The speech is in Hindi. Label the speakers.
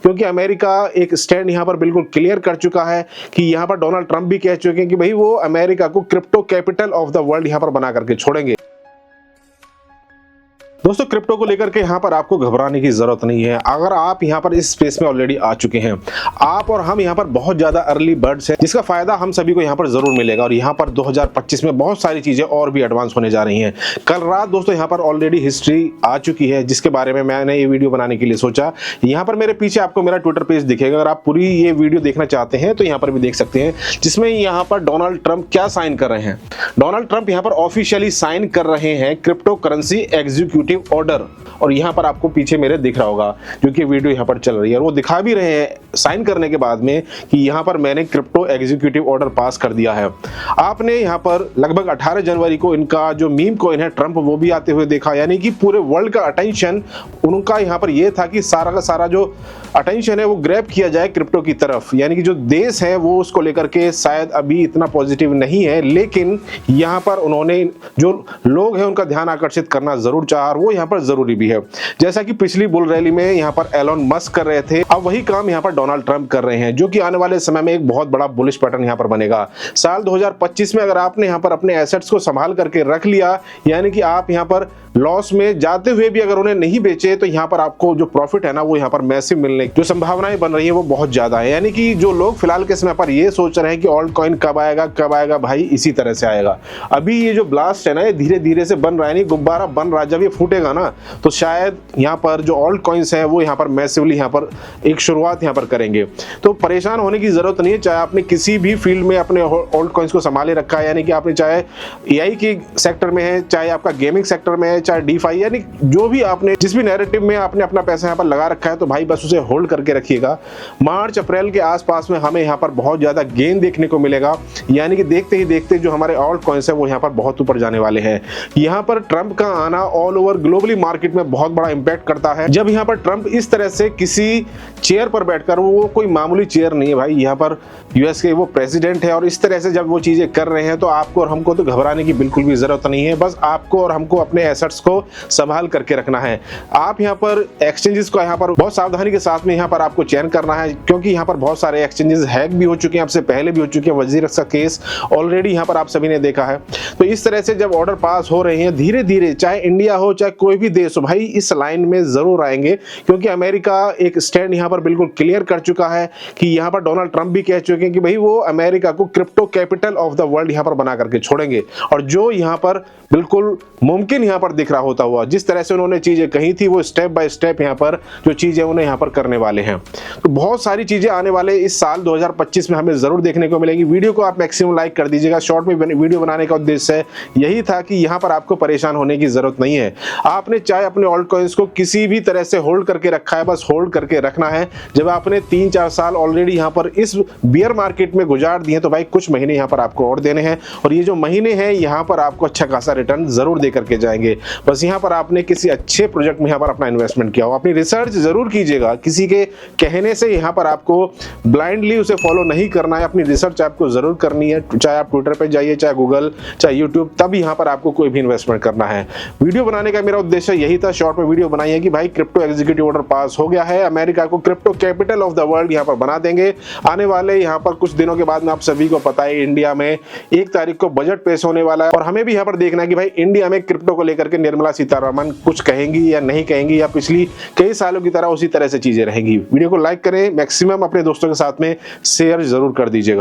Speaker 1: क्योंकि अमेरिका एक स्टैंड यहाँ पर बिल्कुल क्लियर कर चुका है कि यहाँ पर डोनाल्ड ट्रंप भी कह चुके हैं कि भाई वो अमेरिका को crypto capital of the world यहाँ पर बना करके छोड़ेंगे। दोस्तों क्रिप्टो को लेकर के यहाँ पर आपको घबराने की जरूरत नहीं है। अगर आप यहाँ पर इस स्पेस में ऑलरेडी आ चुके हैं, आप और हम यहाँ पर बहुत ज्यादा अर्ली बर्ड्स हैं, जिसका फायदा हम सभी को यहाँ पर जरूर मिलेगा। और यहाँ पर 2025 में बहुत सारी चीजें और भी एडवांस होने जा रही हैं। कल रात दोस्तों यहाँ पर ऑलरेडी हिस्ट्री आ चुकी है, जिसके बारे में मैंने ये वीडियो बनाने के लिए सोचा। यहाँ पर मेरे पीछे आपको मेरा ट्विटर पेज दिखेगा, अगर आप पूरी ये वीडियो देखना चाहते हैं तो यहाँ पर भी देख सकते हैं, जिसमें यहाँ पर डोनाल्ड ट्रंप क्या साइन कर रहे हैं। डोनाल्ड ट्रंप यहाँ पर ऑफिशियली साइन कर रहे हैं क्रिप्टो करेंसी एग्जीक्यूटिव ऑर्डर। और यहां पर आपको पीछे मेरे दिख रहा होगा, जो कि वीडियो यहां पर चल रही है, और वो दिखा भी रहे हैं साइन करने के बाद में कि यहां पर मैंने क्रिप्टो एग्जीक्यूटिव ऑर्डर पास कर दिया है। आपने यहां पर लगभग 18 जनवरी को इनका जो मीम कॉइन है ट्रंप, वो भी आते हुए देखा। यानी कि पूरे वर्ल्ड का अटेंशन उनका यहां पर यह था कि सारा का सारा जो अटेंशन है वो ग्रैब किया जाए क्रिप्टो की तरफ। यानी कि जो देश है वो उसको लेकर के शायद अभी इतना पॉजिटिव नहीं है, लेकिन यहां पर उन्होंने जो लोग हैं उनका ध्यान आकर्षित करना जरूर चाहा, और वो यहां पर जरूरी भी है। जैसा कि पिछली बुल रैली में यहां पर एलोन मस्क कर रहे थे, अब वही काम यहां पर डोनाल्ड ट्रंप कर रहे हैं, जो कि आने वाले समय में एक बहुत बड़ा बुलिश पैटर्न यहां पर बनेगा। साल 2025 में अगर आपने यहां पर अपने एसेट्स को संभाल करके रख लिया, यानी कि आप यहां पर लॉस में जाते हुए भी अगर उन्हें नहीं बेचे, तो यहां पर आपको जो प्रॉफिट है ना वो यहां पर मैसिव मिलने की जो संभावनाएं बन रही है वो बहुत ज्यादा है। यानी कि जो लोग फिलहाल के समय पर ये सोच रहे हैं कि ऑल्ट कॉइन कब आएगा, भाई इसी तरह से आएगा। अभी ये जो ब्लास्ट है ना, ये धीरे धीरे से बन रहा है, नहीं गुब्बारा बन रहा है। जब ये फूटेगा ना तो शायद यहाँ पर जो ऑल्ट कॉइन्स है वो यहाँ पर मैसिवली यहाँ पर एक शुरुआत यहाँ पर करेंगे। तो परेशान होने की जरूरत नहीं है, चाहे आपने किसी भी फील्ड में अपने ऑल्ट कॉइन्स को संभाले रखा है, यानी कि आपने चाहे एआई के सेक्टर में है, चाहे आपका गेमिंग सेक्टर में है, चाहे डीफाई, यानी जो भी आपने जिस भी नैरेटिव में आपने अपना पैसा यहाँ पर लगा रखा है, तो भाई बस उसे होल्ड करके रखिएगा। मार्च अप्रैल के आसपास में हमें यहाँ पर बहुत ज्यादा गेन देखने को मिलेगा। यानी कि देखते ही देखते जो हमारे ऑल्ट कॉइन्स है वो यहाँ पर बहुत ऊपर जाने वाले हैं। यहाँ पर ट्रंप का आना ऑल ओवर ग्लोबली मार्केट में बहुत बड़ा इंपैक्ट करता है। जब यहाँ पर ट्रंप इस तरह से किसी चेयर पर बैठकर, वो कोई मामूली चेयर नहीं है भाई, यहाँ पर यूएस के वो प्रेसिडेंट है, और इस तरह से जब वो चीजें कर रहे हैं तो आपको और हमको तो घबराने की बिल्कुल भी जरूरत नहीं है। बस आपको और हमको अपने एसेट्स को संभाल करके रखना है। आप यहाँ पर एक्सचेंजेस को यहाँ पर बहुत सावधानी के साथ में यहाँ पर आपको चयन करना है, क्योंकि यहाँ पर बहुत सारे एक्सचेंजेस हैक भी हो चुके हैं, आपसे पहले भी हो चुके हैं। वजीरक का केस ऑलरेडी यहाँ पर आप सभी ने देखा है। तो इस तरह से जब ऑर्डर पास हो रहे हैं धीरे धीरे, चाहे इंडिया हो चाहे कोई भी देश हो, भाई इस लाइन में जरूर आएंगे, क्योंकि अमेरिका एक स्टैंड यहाँ पर बिल्कुल क्लियर कर चुका है कि यहाँ पर डोनाल्ड ट्रंप भी कह चुके हैं कि भाई वो अमेरिका को crypto capital of the world यहाँ पर बना करके छोड़ेंगे। और जो यहाँ पर बिल्कुल मुमकिन यहाँ पर दिख रहा होता हुआ, जिस तरह से उन्होंने चीजें कही थी, वो स्टेप बाय स्टेप यहाँ पर जो चीजें उन्हें यहाँ पर करने वाले हैं। तो बहुत सारी चीजें आने वाले इस साल 2025 में हमें जरूर देखने को मिलेगी। वीडियो को आप मैक्सिमम लाइक कर दीजिएगा। शॉर्ट में वीडियो बनाने का उद्देश्य यही था कि यहाँ पर आपको परेशान होने की जरूरत नहीं है। आपने चाहे अपने ऑल्ट कॉइन्स को किसी भी तरह से होल्ड करके रखा है, बस होल्ड करके रखना है। जब आपने 3-4 साल ऑलरेडी यहाँ पर इस बियर मार्केट में गुजार दिए, तो भाई कुछ महीने यहाँ पर आपको और देने हैं, और ये जो महीने हैं यहाँ पर आपको अच्छा खासा रिटर्न जरूर दे करके जाएंगे। बस यहाँ पर आपने किसी अच्छे प्रोजेक्ट में यहाँ पर अपना इन्वेस्टमेंट किया हो, अपनी रिसर्च जरूर कीजिएगा। किसी के कहने से यहाँ पर आपको ब्लाइंडली उसे फॉलो नहीं करना है, अपनी रिसर्च आपको जरूर करनी है। चाहे आप ट्विटर पे जाइए, चाहे गूगल, चाहे यूट्यूब, तब यहाँ पर आपको कोई भी इन्वेस्टमेंट करना है। वीडियो बनाने का मेरा उद्देश्य यही था, शॉर्ट में वीडियो बनाई है कि भाई क्रिप्टो एग्जीक्यूटिव ऑर्डर पास हो गया है, अमेरिका को crypto capital of the world यहाँ पर बना देंगे। आने वाले यहाँ पर कुछ दिनों के बाद में आप सभी को पता है इंडिया में 1 तारीख को बजट पेश होने वाला है, और हमें भी यहाँ पर देखना है कि भाई इंडिया में क्रिप्टो को लेकर के निर्मला सीतारमण कुछ कहेंगी या नहीं कहेंगी, या पिछली कई सालों की तरह उसी तरह से चीजें रहेंगी। वीडियो को लाइक करें, मैक्सिमम अपने दोस्तों के साथ में शेयर जरूर कर दीजिएगा।